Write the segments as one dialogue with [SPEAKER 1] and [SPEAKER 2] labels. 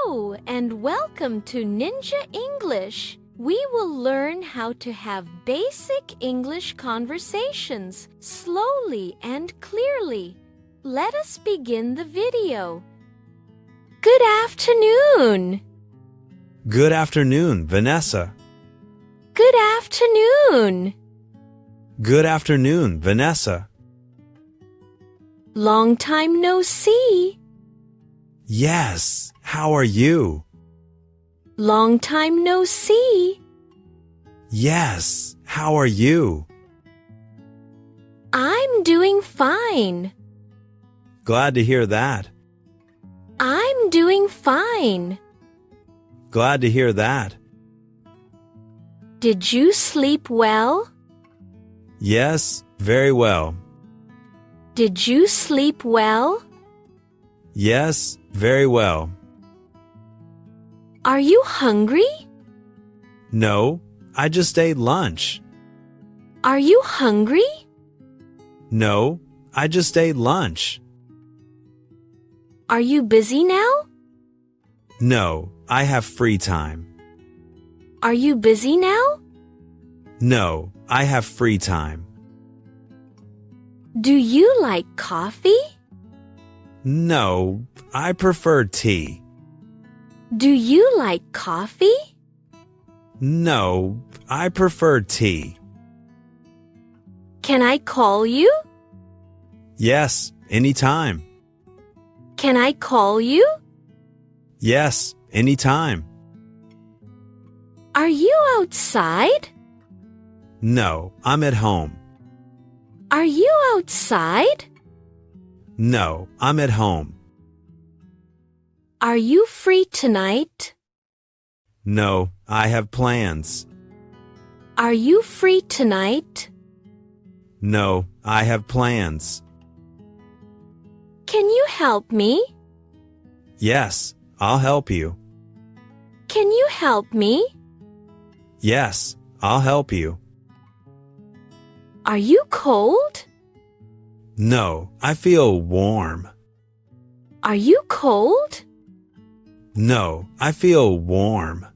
[SPEAKER 1] Hello and welcome to Ninja English. We will learn how to have basic English conversations slowly and clearly. Let us begin the video. Good afternoon.
[SPEAKER 2] Good afternoon, Vanessa.
[SPEAKER 1] Good afternoon.
[SPEAKER 2] Good afternoon, Vanessa.
[SPEAKER 1] Long time no see.
[SPEAKER 2] Yes, how are you?
[SPEAKER 1] Long time no see.
[SPEAKER 2] Yes, how are you?
[SPEAKER 1] I'm doing fine.
[SPEAKER 2] Glad to hear that.
[SPEAKER 1] I'm doing fine.
[SPEAKER 2] Glad to hear that.
[SPEAKER 1] Did you sleep well?
[SPEAKER 2] Yes, very well.
[SPEAKER 1] Did you sleep well?
[SPEAKER 2] Yes, very well.
[SPEAKER 1] Are you hungry?
[SPEAKER 2] No, I just ate lunch.
[SPEAKER 1] Are you hungry?
[SPEAKER 2] No, I just ate lunch.
[SPEAKER 1] Are you busy now?
[SPEAKER 2] No, I have free time.
[SPEAKER 1] Are you busy now?
[SPEAKER 2] No, I have free time.
[SPEAKER 1] Do you like coffee?
[SPEAKER 2] No, I prefer tea.
[SPEAKER 1] Do you like coffee?
[SPEAKER 2] No, I prefer tea.
[SPEAKER 1] Can I call you?
[SPEAKER 2] Yes, anytime.
[SPEAKER 1] Can I call you?
[SPEAKER 2] Yes, anytime.
[SPEAKER 1] Are you outside?
[SPEAKER 2] No, I'm at home.
[SPEAKER 1] Are you outside?
[SPEAKER 2] No, I'm at home.
[SPEAKER 1] Are you free tonight?
[SPEAKER 2] No, I have plans.
[SPEAKER 1] Are you free tonight?
[SPEAKER 2] No, I have plans.
[SPEAKER 1] Can you help me?
[SPEAKER 2] Yes, I'll help you.
[SPEAKER 1] Can you help me?
[SPEAKER 2] Yes, I'll help you.
[SPEAKER 1] Are you cold?
[SPEAKER 2] No, I feel warm.
[SPEAKER 1] Are you cold?
[SPEAKER 2] No, I feel warm.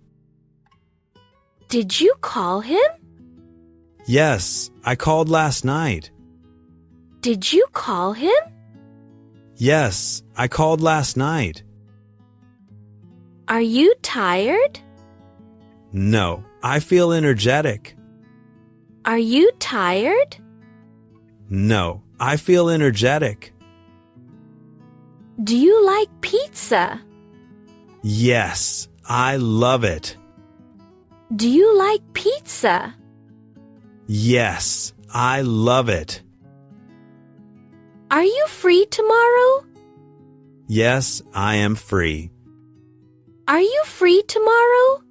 [SPEAKER 1] Did you call him?
[SPEAKER 2] Yes, I called last night.
[SPEAKER 1] Did you call him?
[SPEAKER 2] Yes, I called last night.
[SPEAKER 1] Are you tired?
[SPEAKER 2] No, I feel energetic.
[SPEAKER 1] Are you tired?
[SPEAKER 2] No, I feel energetic.
[SPEAKER 1] Do you like pizza?
[SPEAKER 2] Yes, I love it.
[SPEAKER 1] Do you like pizza?
[SPEAKER 2] Yes, I love it.
[SPEAKER 1] Are you free tomorrow?
[SPEAKER 2] Yes, I am free.
[SPEAKER 1] Are you free tomorrow?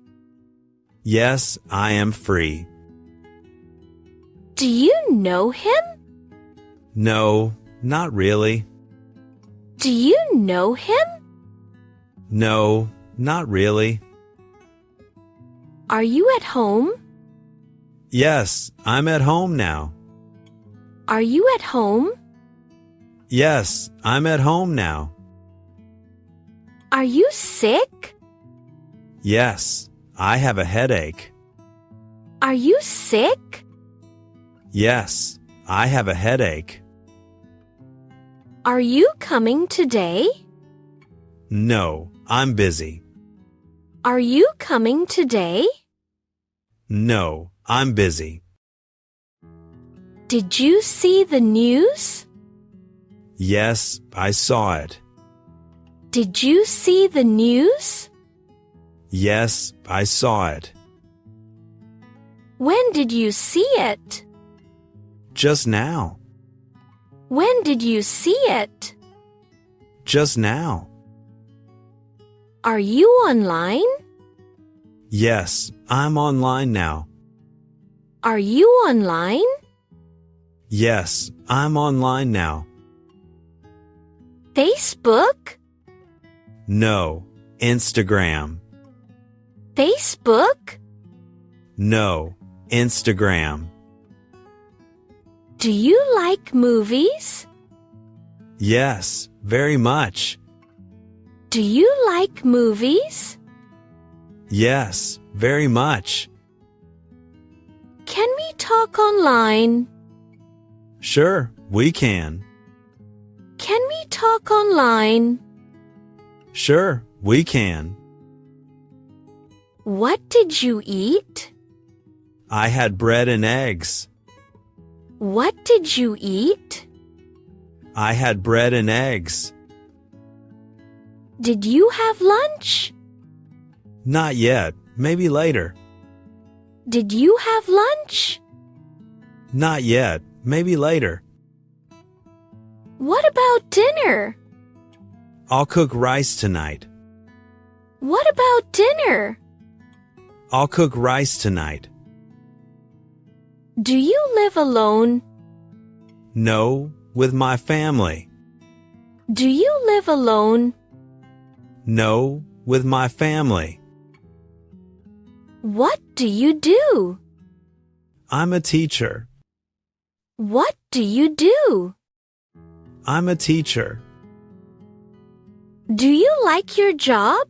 [SPEAKER 2] Yes, I am free.
[SPEAKER 1] Do you know him?
[SPEAKER 2] No, not really.
[SPEAKER 1] Do you know him?
[SPEAKER 2] No, not really.
[SPEAKER 1] Are you at home?
[SPEAKER 2] Yes, I'm at home now.
[SPEAKER 1] Are you at home?
[SPEAKER 2] Yes, I'm at home now.
[SPEAKER 1] Are you sick?
[SPEAKER 2] Yes, I have a headache.
[SPEAKER 1] Are you sick?
[SPEAKER 2] Yes, I have a headache.
[SPEAKER 1] Are you coming today?
[SPEAKER 2] No, I'm busy.
[SPEAKER 1] Are you coming today?
[SPEAKER 2] No, I'm busy.
[SPEAKER 1] Did you see the news?
[SPEAKER 2] Yes, I saw it.
[SPEAKER 1] Did you see the news?
[SPEAKER 2] Yes, I saw it.
[SPEAKER 1] When did you see it?
[SPEAKER 2] Just now.
[SPEAKER 1] When did you see it?
[SPEAKER 2] Just now.
[SPEAKER 1] Are you online?
[SPEAKER 2] Yes, I'm online now.
[SPEAKER 1] Are you online?
[SPEAKER 2] Yes, I'm online now.
[SPEAKER 1] Facebook?
[SPEAKER 2] No, Instagram.
[SPEAKER 1] Facebook?
[SPEAKER 2] No, Instagram.
[SPEAKER 1] Do you like movies?
[SPEAKER 2] Yes, very much.
[SPEAKER 1] Do you like movies?
[SPEAKER 2] Yes, very much.
[SPEAKER 1] Can we talk online?
[SPEAKER 2] Sure, we can.
[SPEAKER 1] Can we talk online?
[SPEAKER 2] Sure, we can.
[SPEAKER 1] What did you eat?
[SPEAKER 2] I had bread and eggs.
[SPEAKER 1] What did you eat?
[SPEAKER 2] I had bread and eggs.
[SPEAKER 1] Did you have lunch?
[SPEAKER 2] Not yet, maybe later.
[SPEAKER 1] Did you have lunch?
[SPEAKER 2] Not yet, maybe later.
[SPEAKER 1] What about dinner?
[SPEAKER 2] I'll cook rice tonight.
[SPEAKER 1] What about dinner?
[SPEAKER 2] I'll cook rice tonight.
[SPEAKER 1] Do you live alone?
[SPEAKER 2] No, with my family.
[SPEAKER 1] Do you live alone?
[SPEAKER 2] No, with my family.
[SPEAKER 1] What do you do?
[SPEAKER 2] I'm a teacher.
[SPEAKER 1] What do you do?
[SPEAKER 2] I'm a teacher.
[SPEAKER 1] Do you like your job?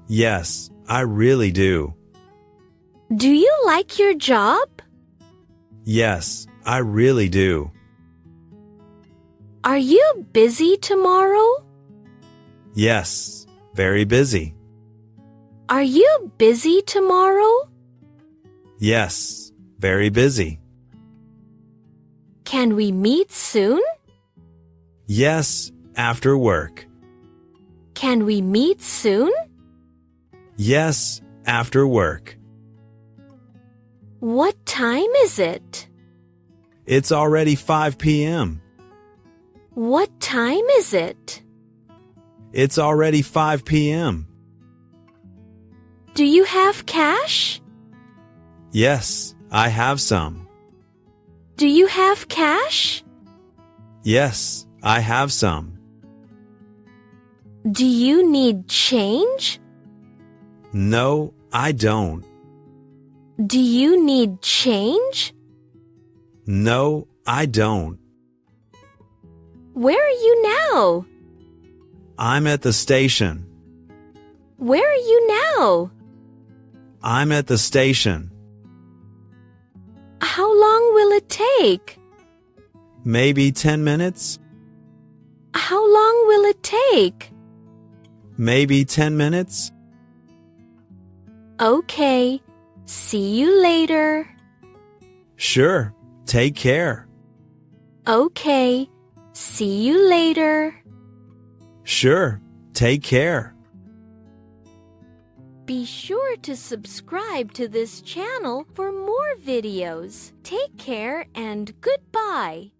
[SPEAKER 2] Yes, I really do.
[SPEAKER 1] Do you like your job?
[SPEAKER 2] Yes, I really do.
[SPEAKER 1] Are you busy tomorrow?
[SPEAKER 2] Yes, very busy.
[SPEAKER 1] Are you busy tomorrow?
[SPEAKER 2] Yes, very busy.
[SPEAKER 1] Can we meet soon?
[SPEAKER 2] Yes, after work.
[SPEAKER 1] Can we meet soon?
[SPEAKER 2] Yes, after work.
[SPEAKER 1] What time is it?
[SPEAKER 2] It's already 5 p.m.
[SPEAKER 1] What time is it?
[SPEAKER 2] It's already 5 p.m.
[SPEAKER 1] Do you have cash?
[SPEAKER 2] Yes, I have some.
[SPEAKER 1] Do you have cash?
[SPEAKER 2] Yes, I have some.
[SPEAKER 1] Do you need change?
[SPEAKER 2] No, I don't.
[SPEAKER 1] Do you need change?
[SPEAKER 2] No, I don't.
[SPEAKER 1] Where are you now?
[SPEAKER 2] I'm at the station.
[SPEAKER 1] Where are you now?
[SPEAKER 2] I'm at the station.
[SPEAKER 1] How long will it take?
[SPEAKER 2] Maybe 10 minutes?
[SPEAKER 1] How long will it take?
[SPEAKER 2] Maybe 10 minutes?
[SPEAKER 1] Okay. See you later.
[SPEAKER 2] Sure, take care.
[SPEAKER 1] Okay. See you later.
[SPEAKER 2] Sure, take care.
[SPEAKER 1] Be sure to subscribe to this channel for more videos. Take care and goodbye.